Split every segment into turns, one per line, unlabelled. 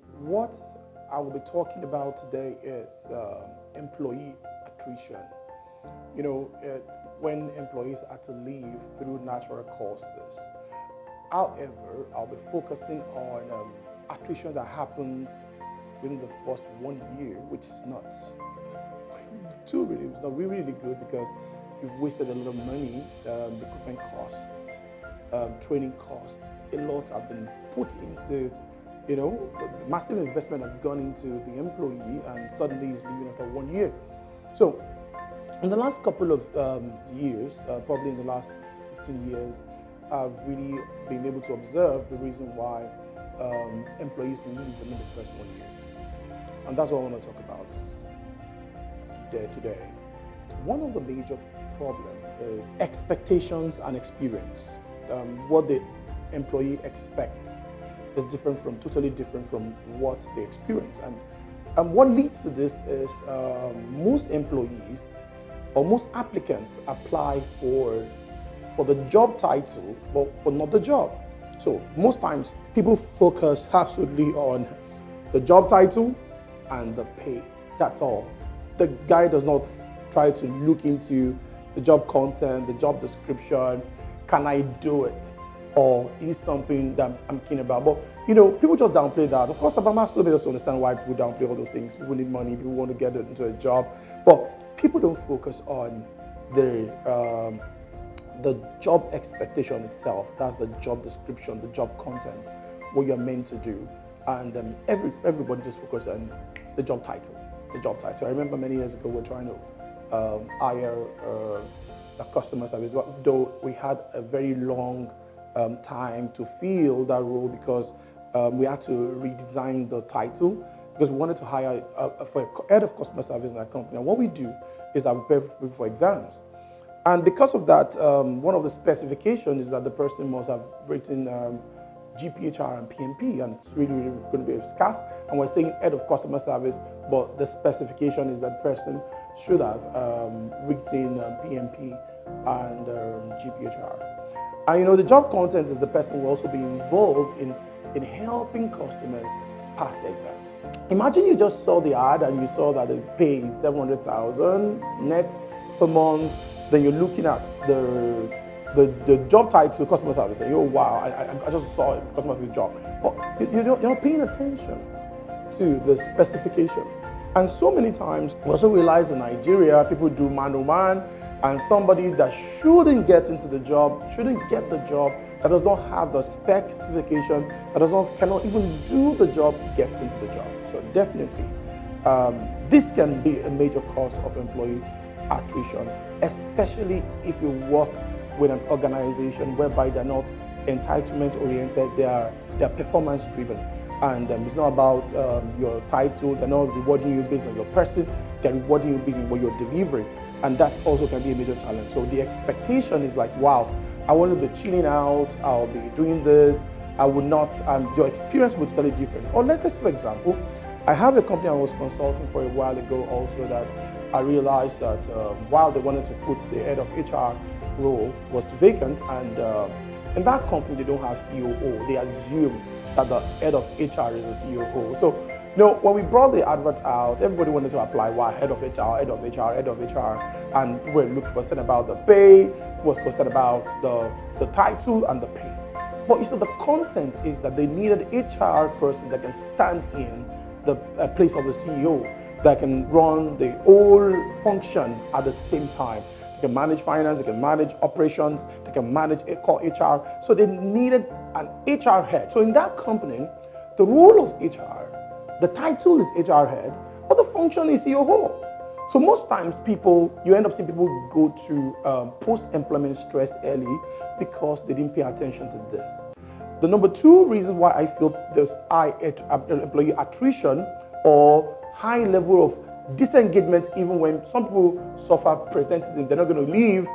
What I will be talking about today is employee attrition. It's when employees are to leave through natural causes. However, I'll be focusing on attrition that happens within the first 1 year, which is not too really, it's not really good because you've wasted a lot of money, recruitment costs, training costs. A lot have been put into, the massive investment has gone into the employee, and suddenly he's leaving after 1 year. So, in the last couple of years, probably in the last 15 years, I've really been able to observe the reason why employees leave within the first 1 year. And that's what I want to talk about today. One of the major problems is expectations and experience. What the employee expects is totally different from what they experience. And what leads to this is most employees or most applicants apply for the job title, but for not the job. So most times people focus absolutely on the job title and the pay. That's all. The guy does not try to look into the job content, the job description. Can I do it? Or is something that I'm keen about? But people just downplay that. Of course, I'm asking just to understand why people downplay all those things. People need money, people want to get into a job. But people don't focus on the job expectation itself. That's the job description, the job content, what you're meant to do. And everybody just focuses on the job title. The job title. I remember many years ago we were trying to hire a customer service, though we had a very long time to fill that role because we had to redesign the title because we wanted to hire for a head of customer service in our company. And what we do is I prepare people for exams. And because of that, one of the specifications is that the person must have written GPHR and PMP, and it's really going to be scarce. And we're saying head of customer service, but the specification is that person should have written PMP and GPHR. And the job content is the person will also be involved in helping customers pass the exams. Imagine you just saw the ad and you saw that the pay is 700,000 net per month. Then you're looking at the job title, customer service, and wow, I just saw a customer service job. But you're not paying attention to the specification. And so many times, we also realize in Nigeria, people do man-to-man, and somebody that shouldn't get into the job, shouldn't get the job, that does not have the specification, cannot even do the job, gets into the job. So definitely, this can be a major cause of employee attrition, especially if you work with an organization whereby they're not entitlement oriented, they are performance driven. And it's not about your title, they're not rewarding you based on your person, they're rewarding you based on what you're delivering. And that also can be a major challenge. So the expectation is like, wow, I want to be chilling out, I'll be doing this, I will not, your experience will be totally different. Or let's say, for example, I have a company I was consulting for a while ago also that I realized that while they wanted to put the head of HR role was vacant, and in that company they don't have COO. They assume that the head of HR is a COO. So when we brought the advert out, everybody wanted to apply. Wow, head of HR, head of HR, head of HR, and we were concerned about the pay, was concerned about the title and the pay. But the content is that they needed HR person that can stand in the place of the CEO, that can run the whole function at the same time. They can manage finance, they can manage operations, they can manage core HR. So they needed an HR head. So in that company, the role of HR, the title is HR head, but the function is COO. So most times you end up seeing people go through post-employment stress early because they didn't pay attention to this. The number two reason why I feel there's high employee attrition or high level of disengagement, even when some people suffer presenteeism, they're not going to leave,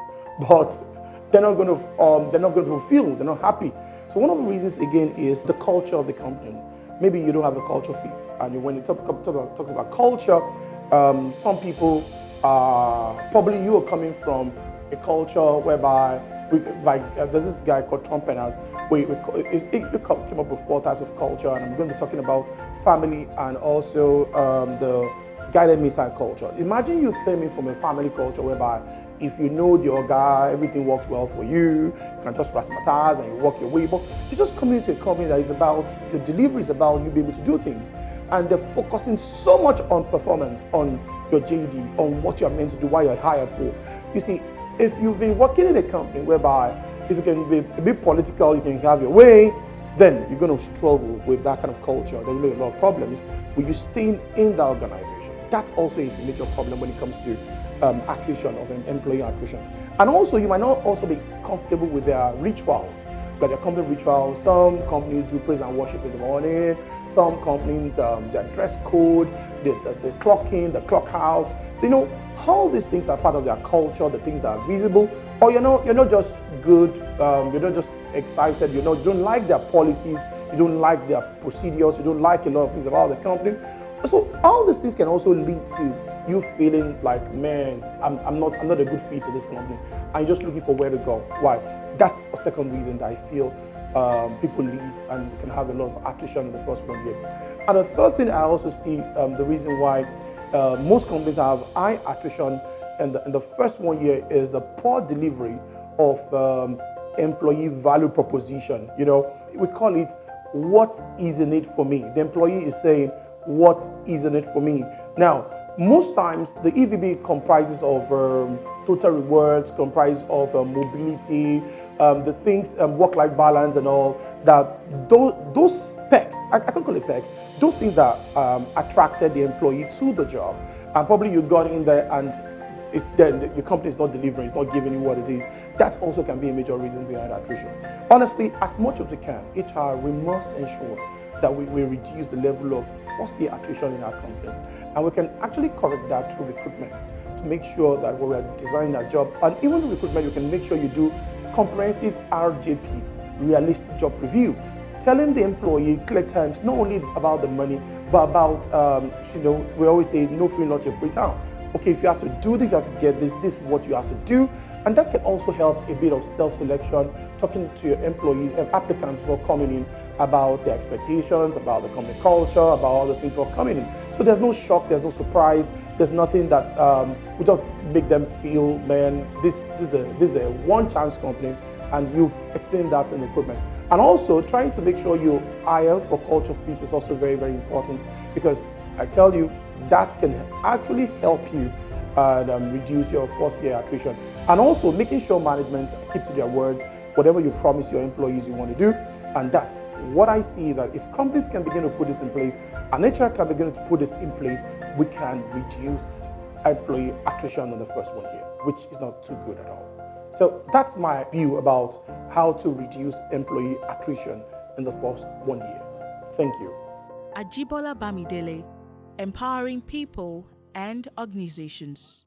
but they're not going to fulfill, they're not happy. So one of the reasons again is the culture of the company. Maybe you don't have a culture fit, and when you talk about culture, some people probably you are coming from a culture whereby there's this guy called Trump and us. We came up with 4 types of culture, and I'm going to be talking about family and also the guided missile culture. Imagine you came in from a family culture whereby if you know your guy, everything works well for you, you can just razzmatazz and you walk your way. But you just come into a company that is about, your delivery is about you being able to do things. And they're focusing so much on performance, on your JD, on what you're meant to do, what you're hired for. You see, if you've been working in a company whereby if you can be a bit political, you can have your way, then you're going to struggle with that kind of culture. There's going to be a lot of problems with you staying in the organization. That also is a major problem when it comes to attrition, of employee attrition. And also, you might not also be comfortable with their rituals, like their company rituals. Some companies do praise and worship in the morning. Some companies, their dress code, the clock in, the clock out. You know, all these things are part of their culture, the things that are visible. Or you're not just good, you're not just excited, you don't like their policies, you don't like their procedures, you don't like a lot of things about the company. So all these things can also lead to you feeling like, man, I'm not a good fit to this company. And you're just looking for where to go. Why? That's a second reason that I feel people leave and can have a lot of attrition in the first 1 year. And the third thing I also see the reason why most companies have high attrition in the first 1 year is the poor delivery of employee value proposition. You know, we call it, what is in it for me? The employee is saying, what is in it for me? Now, most times the EVB comprises of total rewards, comprises of mobility, the things, work-life balance and all, that those specs, I can't call it specs, those things that attracted the employee to the job, and probably you got in there and then your company is not delivering, it's not giving you what it is. That also can be a major reason behind attrition. Honestly, as much as we can, HR, we must ensure that we reduce the level of first-year attrition in our company. And we can actually correct that through recruitment to make sure that when we're designing our job, and even the recruitment, you can make sure you do comprehensive RJP, realistic job review, telling the employee clear terms, not only about the money, but about, we always say, no free lunch in Freetown. Okay, if you have to do this, you have to get this is what you have to do. And that can also help a bit of self-selection, talking to your employees and applicants before coming in about their expectations, about the company culture, about all those things before coming in. So there's no shock, there's no surprise, there's nothing that will just make them feel, man, this is a one-chance company, and you've explained that in recruitment. And also trying to make sure you hire for culture fit is also very, very important, because I tell you, that can actually help you reduce your first-year attrition. And also making sure management keep to their words, whatever you promise your employees you want to do. And that's what I see, that if companies can begin to put this in place, and HR can begin to put this in place, we can reduce employee attrition in the first 1 year, which is not too good at all. So that's my view about how to reduce employee attrition in the first 1 year. Thank you.
Ajibola Bamidele, empowering people and organizations.